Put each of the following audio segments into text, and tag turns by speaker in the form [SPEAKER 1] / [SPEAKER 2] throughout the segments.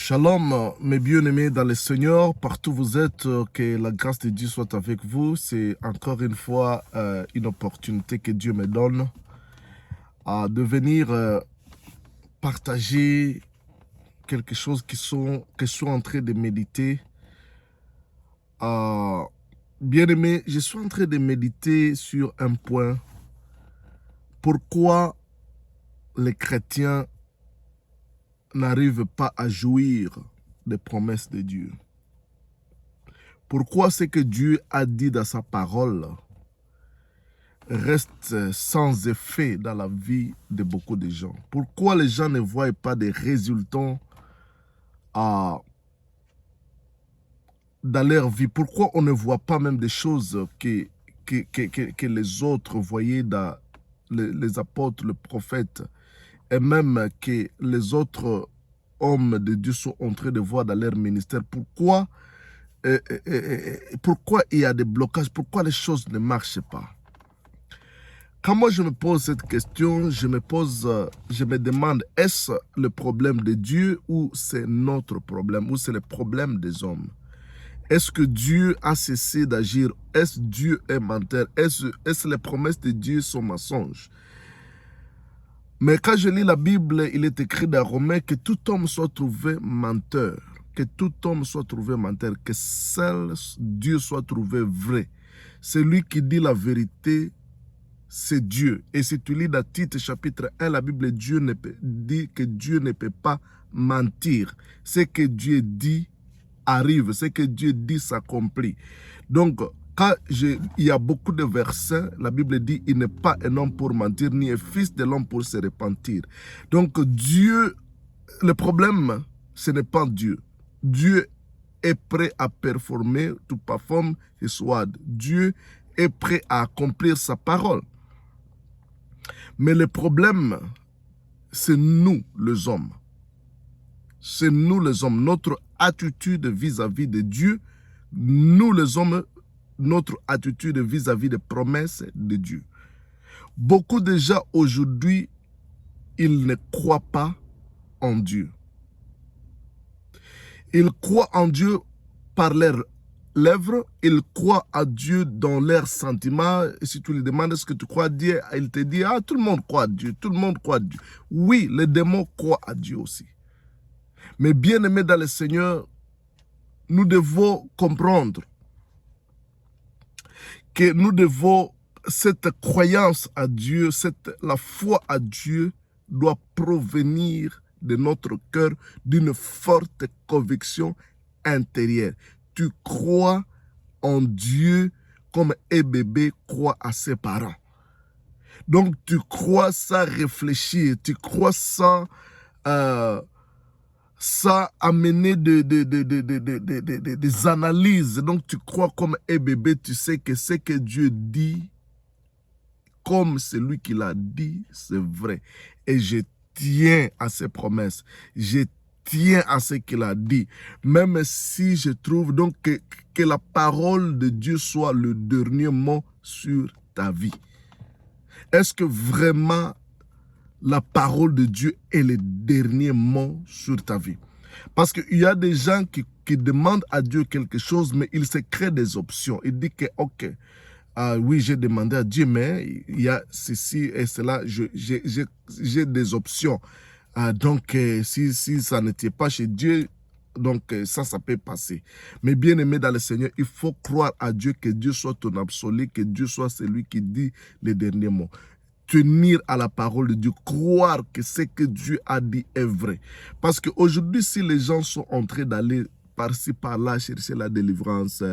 [SPEAKER 1] Shalom, mes bien-aimés dans le Seigneur, partout où vous êtes, que la grâce de Dieu soit avec vous. C'est encore une fois une opportunité que Dieu me donne de venir partager quelque chose que je suis en train de méditer. Bien-aimés, je suis en train de méditer sur un point. Pourquoi les chrétiens n'arrivent pas à jouir des promesses de Dieu? Pourquoi ce que Dieu a dit dans sa parole reste sans effet dans la vie de beaucoup de gens? Pourquoi les gens ne voient pas des résultats dans leur vie? Pourquoi on ne voit pas même des choses que les autres voyaient dans les apôtres, les prophètes, et même que les autres hommes de Dieu sont en train de voir dans leur ministère? Pourquoi il y a des blocages? Pourquoi les choses ne marchent pas? Quand moi je me pose cette question, je me demande, est-ce le problème de Dieu ou c'est notre problème, ou c'est le problème des hommes? Est-ce que Dieu a cessé d'agir? Est-ce que Dieu est menteur? Est-ce que les promesses de Dieu sont mensonges? Mais quand je lis la Bible, il est écrit dans Romains que tout homme soit trouvé menteur. Que tout homme soit trouvé menteur. Que seul Dieu soit trouvé vrai. Celui qui dit la vérité, c'est Dieu. Et si tu lis dans Tite chapitre 1, la Bible dit que Dieu ne peut pas mentir. Ce que Dieu dit arrive. Ce que Dieu dit s'accomplit. Donc, quand il y a beaucoup de versets, la Bible dit il n'est pas un homme pour mentir, ni un fils de l'homme pour se repentir. Donc Dieu, le problème, ce n'est pas Dieu. Dieu est prêt à performer, tout par forme et soit. Dieu est prêt à accomplir sa parole. Mais le problème, c'est nous les hommes. C'est nous les hommes. Notre attitude vis-à-vis de Dieu, nous les hommes, notre attitude vis-à-vis des promesses de Dieu. Beaucoup de gens aujourd'hui, ils ne croient pas en Dieu. Ils croient en Dieu par leurs lèvres, ils croient à Dieu dans leurs sentiments. Et si tu lui demandes ce que tu crois à Dieu, il te dit, tout le monde croit à Dieu, tout le monde croit à Dieu. Oui, les démons croient à Dieu aussi. Mais bien aimés dans le Seigneur, nous devons comprendre que nous devons, cette croyance à Dieu, la foi à Dieu doit provenir de notre cœur, d'une forte conviction intérieure. Tu crois en Dieu comme un bébé croit à ses parents. Donc tu crois sans réfléchir, tu crois sans amener des analyses. Donc tu crois comme un bébé, tu sais que ce que Dieu dit, comme celui qui l'a dit, c'est vrai. Et je tiens à ses promesses. Je tiens à ce qu'il a dit. Même si je trouve donc que la parole de Dieu soit le dernier mot sur ta vie. Est-ce que vraiment la parole de Dieu est le dernier mot sur ta vie? Parce qu'il y a des gens qui demandent à Dieu quelque chose, mais ils se créent des options. Ils disent que, ok, oui, j'ai demandé à Dieu, mais il y a ceci et cela, j'ai des options. Donc, si ça n'était pas chez Dieu, donc ça peut passer. Mais bien aimé dans le Seigneur, il faut croire à Dieu, que Dieu soit ton absolu, que Dieu soit celui qui dit les derniers mots. Tenir à la parole de Dieu, croire que ce que Dieu a dit est vrai. Parce qu'aujourd'hui, si les gens sont en train d'aller par-ci, par-là, chercher la délivrance,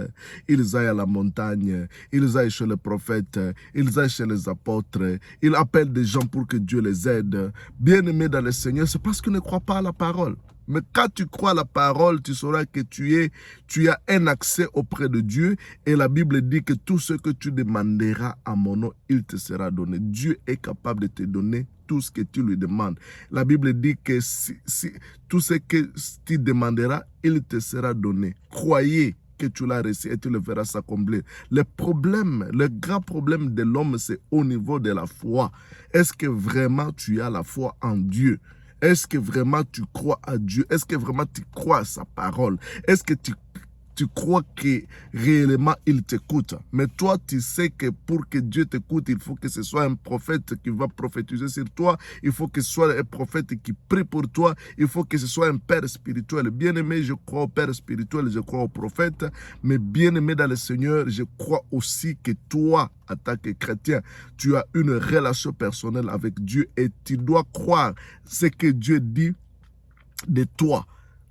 [SPEAKER 1] ils aillent à la montagne, ils aillent chez les prophètes, ils aillent chez les apôtres, ils appellent des gens pour que Dieu les aide. Bien-aimés dans le Seigneur, c'est parce qu'ils ne croient pas à la parole. Mais quand tu crois à la parole, tu sauras que tu as un accès auprès de Dieu. Et la Bible dit que tout ce que tu demanderas à mon nom, il te sera donné. Dieu est capable de te donner tout ce que tu lui demandes. La Bible dit que tout ce que tu demanderas, il te sera donné. Croyez que tu l'as reçu et tu le verras s'accomplir. Le grand problème de l'homme, c'est au niveau de la foi. Est-ce que vraiment tu as la foi en Dieu? Est-ce que vraiment tu crois à Dieu? Est-ce que vraiment tu crois à sa parole? Est-ce que tu crois que réellement il t'écoute? Mais toi, tu sais que pour que Dieu t'écoute, il faut que ce soit un prophète qui va prophétiser sur toi. Il faut que ce soit un prophète qui prie pour toi. Il faut que ce soit un père spirituel. Bien-aimé, je crois au père spirituel, je crois au prophète. Mais bien-aimé dans le Seigneur, je crois aussi que toi, en tant que chrétien, tu as une relation personnelle avec Dieu et tu dois croire ce que Dieu dit de toi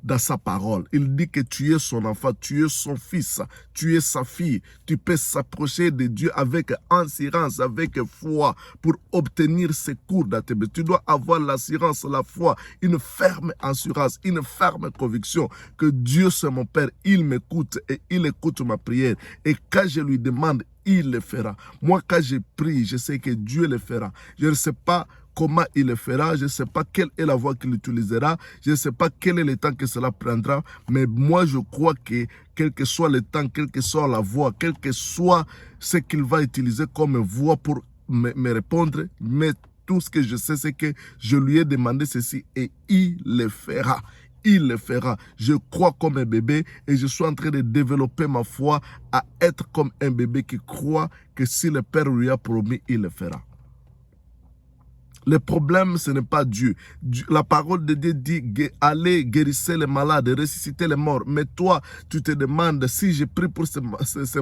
[SPEAKER 1] dans sa parole. Il dit que tu es son enfant, tu es son fils, tu es sa fille. Tu peux s'approcher de Dieu avec assurance, avec foi pour obtenir secours dans tes vies. Tu dois avoir l'assurance, la foi, une ferme assurance, une ferme conviction que Dieu c'est mon Père, il m'écoute et il écoute ma prière. Et quand je lui demande, il le fera. Moi, quand je prie, je sais que Dieu le fera. Je ne sais pas comment il le fera, je ne sais pas quelle est la voie qu'il utilisera, je ne sais pas quel est le temps que cela prendra, mais moi je crois que quel que soit le temps, quelle que soit la voie, quel que soit ce qu'il va utiliser comme voie pour me répondre, mais tout ce que je sais, c'est que je lui ai demandé ceci et il le fera. Il le fera. Je crois comme un bébé et je suis en train de développer ma foi à être comme un bébé qui croit que si le Père lui a promis, il le fera. Le problème, ce n'est pas Dieu. La parole de Dieu dit, allez guérissez les malades, ressuscitez les morts. Mais toi, tu te demandes, si je prie pour ces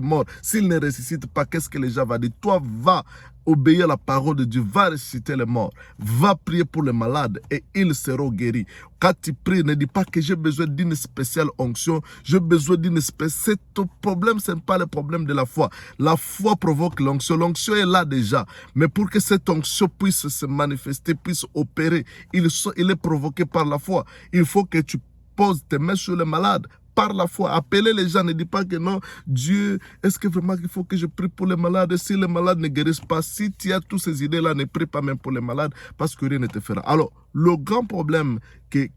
[SPEAKER 1] morts, s'ils ne ressuscitent pas, qu'est-ce que les gens vont dire? Toi, va obéir à la parole de Dieu, va ressusciter les morts, va prier pour les malades et ils seront guéris. Quand tu pries, ne dis pas que j'ai besoin d'une spéciale onction, j'ai besoin d'une spéciale... Ce problème, ce n'est pas le problème de la foi. La foi provoque l'onction. L'onction est là déjà. Mais pour que cette onction puisse se manifester, puisse opérer, il est provoqué par la foi. Il faut que tu poses tes mains sur les malades. Par la foi, appelez les gens, ne dis pas que non, Dieu, est-ce que vraiment il faut que je prie pour les malades? Si les malades ne guérissent pas, si tu as toutes ces idées-là, ne prie pas même pour les malades, parce que rien ne te fera. Alors, le grand problème qui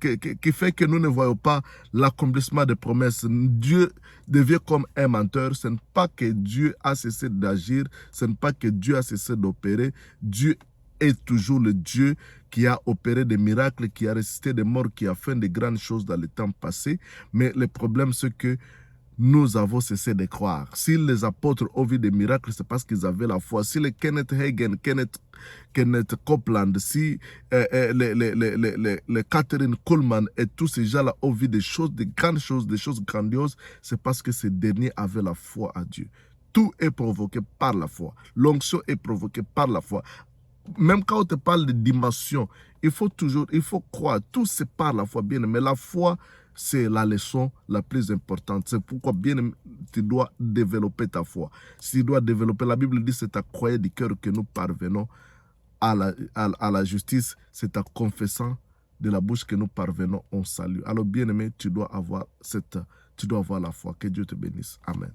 [SPEAKER 1] fait que nous ne voyons pas l'accomplissement des promesses, Dieu devient comme un menteur. Ce n'est pas que Dieu a cessé d'agir, ce n'est pas que Dieu a cessé d'opérer. Dieu est toujours le Dieu qui a opéré des miracles, qui a ressuscité des morts, qui a fait de grandes choses dans le temps passé. Mais le problème, c'est que nous avons cessé de croire. Si les apôtres ont vu des miracles, c'est parce qu'ils avaient la foi. Si les Kenneth Hagin, Kenneth Copeland, si les Catherine Kuhlman et tous ces gens-là ont vu des choses, des grandes choses, des choses grandioses, c'est parce que ces derniers avaient la foi à Dieu. Tout est provoqué par la foi. L'onction est provoquée par la foi. Même quand on te parle de dimension, il faut croire, tout c'est par la foi, bien, mais la foi, c'est la leçon la plus importante. C'est pourquoi, bien, tu dois développer ta foi. Si tu dois développer, la Bible dit, c'est à croire du cœur que nous parvenons à la justice, c'est à confessant de la bouche que nous parvenons au salut. Alors, bien aimé, tu dois avoir la foi. Que Dieu te bénisse. Amen.